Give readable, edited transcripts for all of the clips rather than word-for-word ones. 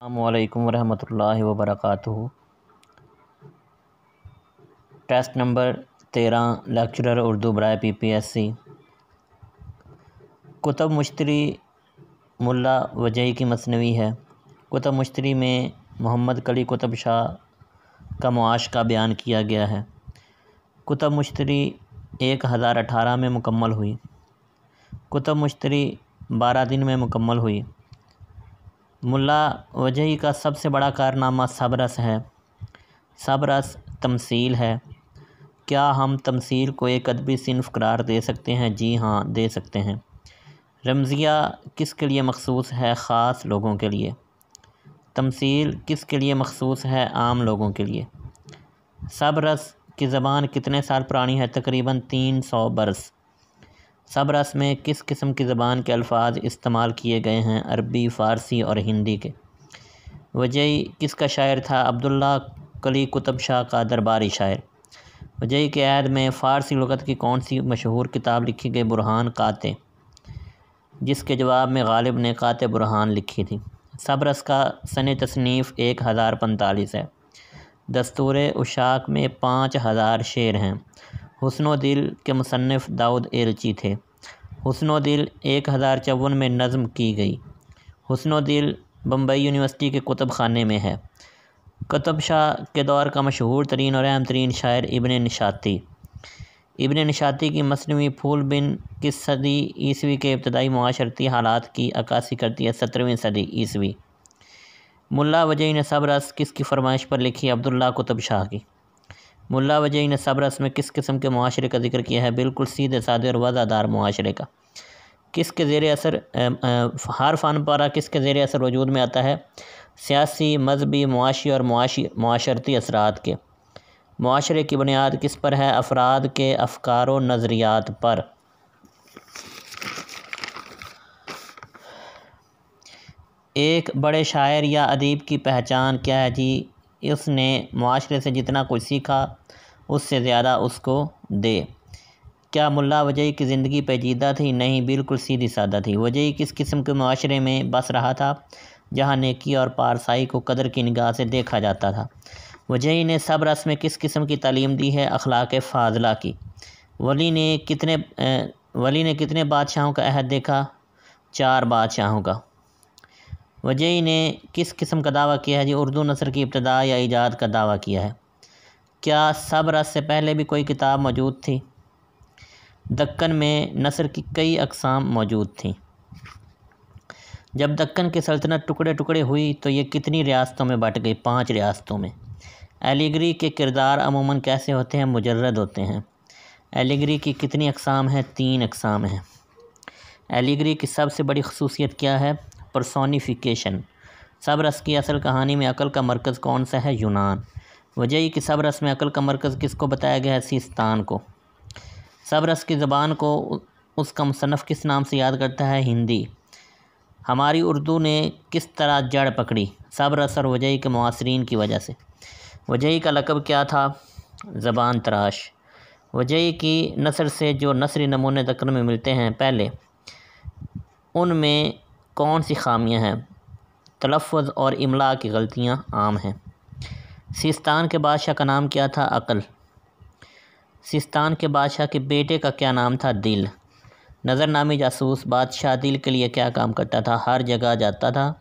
السلام علیکم ورحمۃ اللہ وبرکاتہ۔ ٹیسٹ نمبر 13 لیکچرر اردو برائے PPSC۔ کتب مشتری ملا وجہی کی مثنوی ہے۔ کتب مشتری میں محمد کلی قطب شاہ کا معاش کا بیان کیا گیا ہے۔ کتب مشتری 1018 میں مکمل ہوئی۔ کتب مشتری 12 دن میں مکمل ہوئی۔ ملا وجہی کا سب سے بڑا کارنامہ سب-رس ہے۔ سب-رس تمثیل ہے۔ کیا ہم تمثیل کو ایک ادبی صنف قرار دے سکتے ہیں؟ جی ہاں، دے سکتے ہیں۔ رمزیہ کس کے لیے مخصوص ہے؟ خاص لوگوں کے لیے۔ تمثیل کس کے لیے مخصوص ہے؟ عام لوگوں کے لیے۔ سب-رس کی زبان کتنے سال پرانی ہے؟ تقریباً 300 برس۔ سب-رس میں کس قسم کی زبان کے الفاظ استعمال کیے گئے ہیں؟ عربی، فارسی اور ہندی کے۔ وجہی کس کا شاعر تھا؟ عبداللہ کلی قطب شاہ کا درباری شاعر۔ وجہی کے عہد میں فارسی لغت کی کون سی مشہور کتاب لکھی گئی؟ برہان قاطع، جس کے جواب میں غالب نے قاطع برہان لکھی تھی۔ سب-رس کا سنِ تصنیف 1045 ہے۔ دستور اشاق میں 5000 شعر ہیں۔ حسن و دل کے مصنف داؤد ایلچی تھے۔ حسن و دل 1054 میں نظم کی گئی۔ حسن و دل بمبئی یونیورسٹی کے کتب خانے میں ہے۔ قطب شاہ کے دور کا مشہور ترین اور اہم ترین شاعر ابن نشاطی۔ ابن نشاطی کی مثنوی پھول بن کس صدی عیسوی کے ابتدائی معاشرتی حالات کی عکاسی کرتی ہے؟ 17ویں صدی عیسوی۔ ملا وجہی نے سب-رس کس کی فرمائش پر لکھی؟ عبداللہ قطب شاہ کی۔ ملا وجہی نے سب-رس میں کس قسم کے معاشرے کا ذکر کیا ہے؟ بالکل سیدھے سادے اور وضع دار معاشرے کا۔ کس کے زیر اثر ہر فن پارہ کس کے زیر اثر وجود میں آتا ہے؟ سیاسی، مذہبی، معاشی اور معاشرتی اثرات کے۔ معاشرے کی بنیاد کس پر ہے؟ افراد کے افکار و نظریات پر۔ ایک بڑے شاعر یا ادیب کی پہچان کیا ہے؟ جی، اس نے معاشرے سے جتنا کچھ سیکھا اس سے زیادہ اس کو دے۔ کیا ملا وجہی کی زندگی پیچیدہ تھی؟ نہیں، بالکل سیدھی سادہ تھی۔ وجہی کس قسم کے معاشرے میں بس رہا تھا جہاں نیکی اور پارسائی کو قدر کی نگاہ سے دیکھا جاتا تھا؟ وجہی نے سب-رس میں کس قسم کی تعلیم دی ہے؟ اخلاق فاضلہ کی۔ ولی نے کتنے بادشاہوں کا عہد دیکھا؟ 4 بادشاہوں کا۔ وجہی نے کس قسم کا دعویٰ کیا ہے؟ جی، اردو نثر کی ابتداء یا ایجاد کا دعویٰ کیا ہے۔ کیا سب-رس سے پہلے بھی کوئی کتاب موجود تھی؟ دکن میں نثر کی کئی اقسام موجود تھیں۔ جب دکن کی سلطنت ٹکڑے ٹکڑے ہوئی تو یہ کتنی ریاستوں میں بٹ گئی؟ 5 ریاستوں میں۔ ایلیگری کے کردار عموماً کیسے ہوتے ہیں؟ مجرد ہوتے ہیں۔ ایلیگری کی کتنی اقسام ہیں؟ 3 اقسام ہیں۔ ایلیگری کی سب سے بڑی خصوصیت کیا ہے؟ پرسونیفیکیشن۔ سب-رس کی اصل کہانی میں عقل کا مرکز کون سا ہے؟ یونان۔ وجہی کی سب-رس میں عقل کا مرکز کس کو بتایا گیا ہے؟ سیستان کو۔ سب-رس کی زبان کو اس کا مصنف کس نام سے یاد کرتا ہے؟ ہندی۔ ہماری اردو نے کس طرح جڑ پکڑی؟ سب-رس اور وجہی کے معاصرین کی وجہ سے۔ وجہی کا لقب کیا تھا؟ زبان تراش۔ وجہی کی نثر سے جو نثری نمونے دکن میں ملتے ہیں، پہلے ان میں کون سی خامیاں ہیں؟ تلفظ اور املاء کی غلطیاں عام ہیں۔ سیستان کے بادشاہ کا نام کیا تھا؟ عقل۔ سیستان کے بادشاہ کے بیٹے کا کیا نام تھا؟ دل۔ نظر نامی جاسوس بادشاہ دل کے لیے کیا کام کرتا تھا؟ ہر جگہ جاتا تھا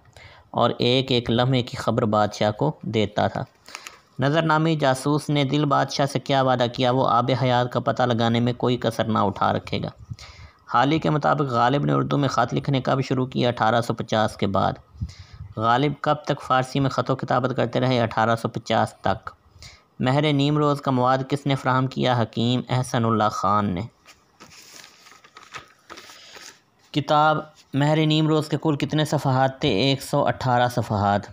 اور ایک ایک لمحے کی خبر بادشاہ کو دیتا تھا۔ نظر نامی جاسوس نے دل بادشاہ سے کیا وعدہ کیا؟ وہ آب حیات کا پتہ لگانے میں کوئی کسر نہ اٹھا رکھے گا۔ حالی کے مطابق غالب نے اردو میں خط لکھنے کب شروع کیا؟ 1850 کے بعد۔ غالب کب تک فارسی میں خط و کتابت کرتے رہے؟ 1850 تک۔ مہر نیم روز کا مواد کس نے فراہم کیا؟ حکیم احسن اللہ خان نے۔ کتاب مہر نیم روز کے کل کتنے صفحات تھے؟ 118 صفحات۔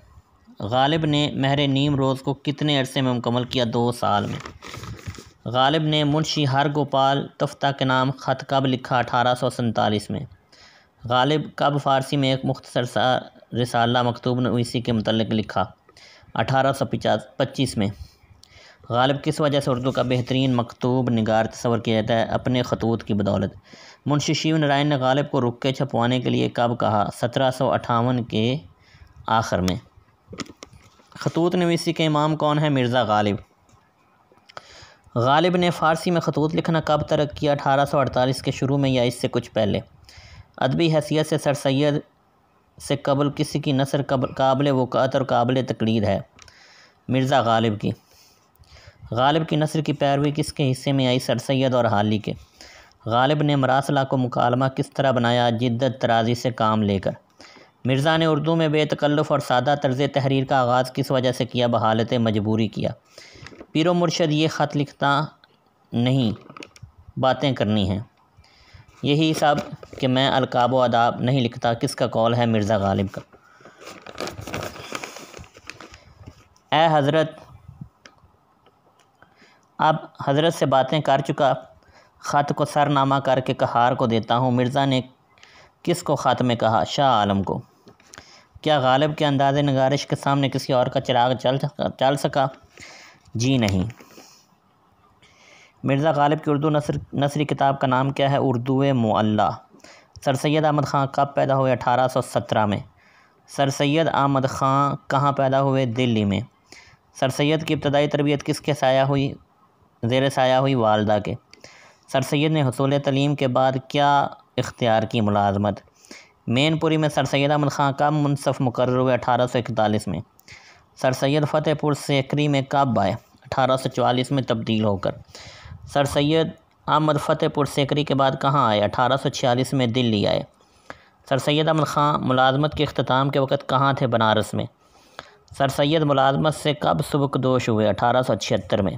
غالب نے مہر نیم روز کو کتنے عرصے میں مکمل کیا؟ 2 سال میں۔ غالب نے منشی ہر گوپال تفتہ کے نام خط کب لکھا؟ 1847 میں۔ غالب کب فارسی میں ایک مختصر سا رسالہ مکتوب نویسی کے متعلق لکھا؟ 1825 میں۔ غالب کس وجہ سے اردو کا بہترین مکتوب نگار تصور کیا جاتا ہے؟ اپنے خطوط کی بدولت۔ منشی شیو نارائن نے غالب کو رکے چھپوانے کے لیے کب کہا؟ 1758 کے آخر میں۔ خطوط نویسی کے امام کون ہیں؟ مرزا غالب۔ غالب نے فارسی میں خطوط لکھنا کب ترک کیا؟ 1848 کے شروع میں یا اس سے کچھ پہلے؟ ادبی حیثیت سے سر سید سے قبل کسی کی نثر قابل وقوعت اور قابل تقلید ہے؟ مرزا غالب کی۔ غالب کی نثر کی پیروی کس کے حصے میں آئی؟ سر سید اور حالی کے۔ غالب نے مراسلہ کو مکالمہ کس طرح بنایا؟ جدت ترازی سے کام لے کر۔ مرزا نے اردو میں بے تکلف اور سادہ طرز تحریر کا آغاز کس وجہ سے کیا؟ بحالت مجبوری کیا۔ پیر و مرشد یہ خط لکھتا نہیں، باتیں کرنی ہیں، یہی سب کہ میں القاب و آداب نہیں لکھتا، کس کا قول ہے؟ مرزا غالب کا۔ اے حضرت، اب حضرت سے باتیں کر چکا، خط کو سرنامہ کر کے کہار کو دیتا ہوں۔ مرزا نے کس کو خط میں کہا؟ شاہ عالم کو۔ کیا غالب کے انداز نگارش کے سامنے کسی اور کا چراغ چل سکا؟ جی نہیں۔ مرزا غالب کی اردو نثری کتاب کا نام کیا ہے؟ اردو معلی۔ سر سید احمد خان کب پیدا ہوئے؟ 1817 میں۔ سر سید احمد خان کہاں پیدا ہوئے؟ دلی میں۔ سر سید کی ابتدائی تربیت کس کے زیر سایہ ہوئی؟ والدہ کے۔ سر سید نے حصول تعلیم کے بعد کیا اختیار کی؟ ملازمت۔ مین پوری میں سر سید احمد خان کب منصف مقرر ہوئے؟ 1841 میں۔ سر سید فتح پور سیکری میں کب آئے؟ 1844 میں تبدیل ہو کر۔ سر سید احمد فتح پور سیکری کے بعد کہاں آئے؟ 1846 میں دلی آئے۔ سر سید احمد خان ملازمت کے اختتام کے وقت کہاں تھے؟ بنارس میں۔ سر سید ملازمت سے کب سبکدوش ہوئے؟ 1876 میں۔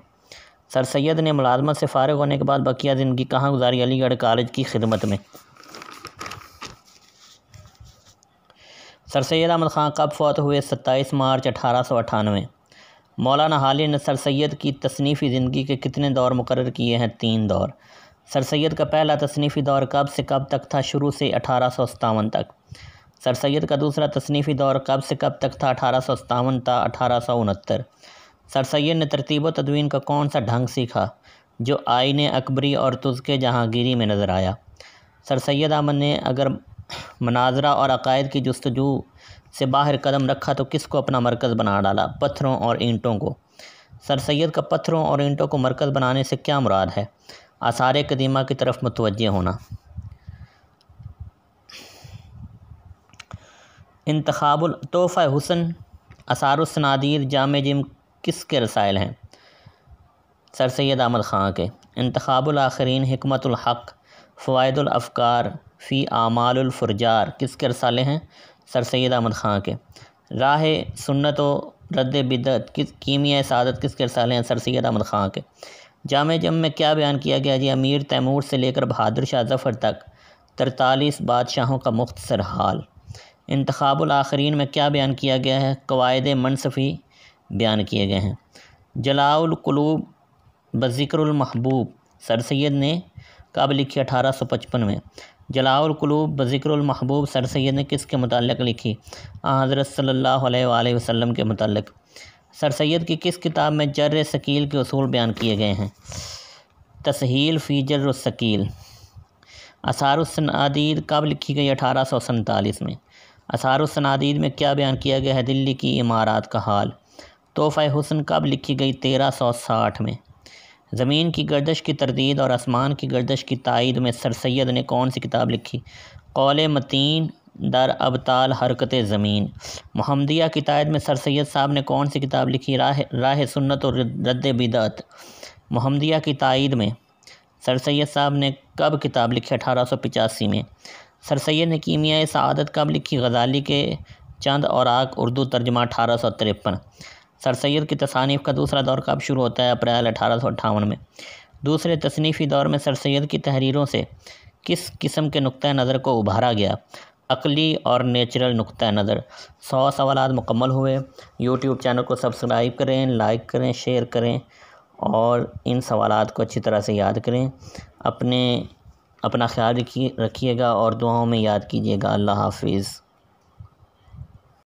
سر سید نے ملازمت سے فارغ ہونے کے بعد بقیہ زندگی کہاں گزاری؟ علی گڑھ کالج کی خدمت میں۔ سر سید احمد خان کب فوت ہوئے؟ 27 مارچ 1898۔ مولانا حالی نے سر سید کی تصنیفی زندگی کے کتنے دور مقرر کیے ہیں؟ 3 دور۔ سر سید کا پہلا تصنیفی دور کب سے کب تک تھا؟ شروع سے 1857 تک۔ سر سید کا دوسرا تصنیفی دور کب سے کب تک تھا؟ 1857 تا 1869۔ سر سید نے ترتیب و تدوین کا کون سا ڈھنگ سیکھا جو آئین اکبری اور تزکِ جہانگیری میں نظر آیا؟ سر سید احمد نے اگر مناظرہ اور عقائد کی جستجو سے باہر قدم رکھا تو کس کو اپنا مرکز بنا ڈالا؟ پتھروں اور اینٹوں کو۔ سر سید کا پتھروں اور اینٹوں کو مرکز بنانے سے کیا مراد ہے؟ آثار قدیمہ کی طرف متوجہ ہونا۔ انتخاب تحفہ حسن، آثار الصنادید، جامع جم کس کے رسائل ہیں؟ سر سید احمد خان کے۔ انتخاب الاخرین، حکمت الحق، فوائد الافکار فی اعمال الفرجار کس کے رسالے ہیں؟ سر سید احمد خان کے۔ راہ سنت و رد بدعت، کیمیائے سعادت کس کے رسالے ہیں؟ سر سید احمد خان کے۔ جامع جم میں کیا بیان کیا گیا؟ جی امیر تیمور سے لے کر بہادر شاہ ظفر تک 43 بادشاہوں کا مختصر حال۔ انتخاب الاخرین میں کیا بیان کیا گیا ہے؟ قواعد منصفی بیان کیے گئے ہیں۔ جلاء القلوب بذکر المحبوب سر سید نے کب لکھی؟ 1855 میں۔ جلاء القلوب بذکر المحبوب سر سید نے کس کے متعلق لکھی؟ حضرت صلی اللہ علیہ وآلہ وسلم کے متعلق۔ سر سید کی کس کتاب میں جر ثقیل کے اصول بیان کیے گئے ہیں؟ تسہیل فی جر الثقیل۔ آثار الصنادید کب لکھی گئی؟ 1847 میں۔ آثار الصنادید میں کیا بیان کیا گیا ہے؟ دلی کی عمارات کا حال۔ تحفہ حسن کب لکھی گئی؟ 1360 میں۔ زمین کی گردش کی تردید اور آسمان کی گردش کی تائید میں سر سید نے کون سی کتاب لکھی؟ قول متین در ابطال حرکت زمین۔ محمدیہ کی تائید میں سر سید صاحب نے کون سی کتاب لکھی؟ راہ سنت و رد بدعت۔ محمدیہ کی تائید میں سر سید صاحب نے کب کتاب لکھی؟ 1885 میں۔ سر سید نے کیمیائے سعادت کب لکھی؟ غزالی کے چند اوراق اردو ترجمہ 1853۔ سر سید کی تصانیف کا دوسرا دور کب شروع ہوتا ہے؟ اپریل 1858 میں۔ دوسرے تصنیفی دور میں سر سید کی تحریروں سے کس قسم کے نقطۂ نظر کو ابھارا گیا؟ عقلی اور نیچرل نقطۂ نظر۔ 100 سوالات مکمل ہوئے۔ یوٹیوب چینل کو سبسکرائب کریں، لائک کریں، شیئر کریں اور ان سوالات کو اچھی طرح سے یاد کریں۔ اپنا خیال رکھیے گا اور دعاؤں میں یاد کیجیے گا۔ اللہ حافظ۔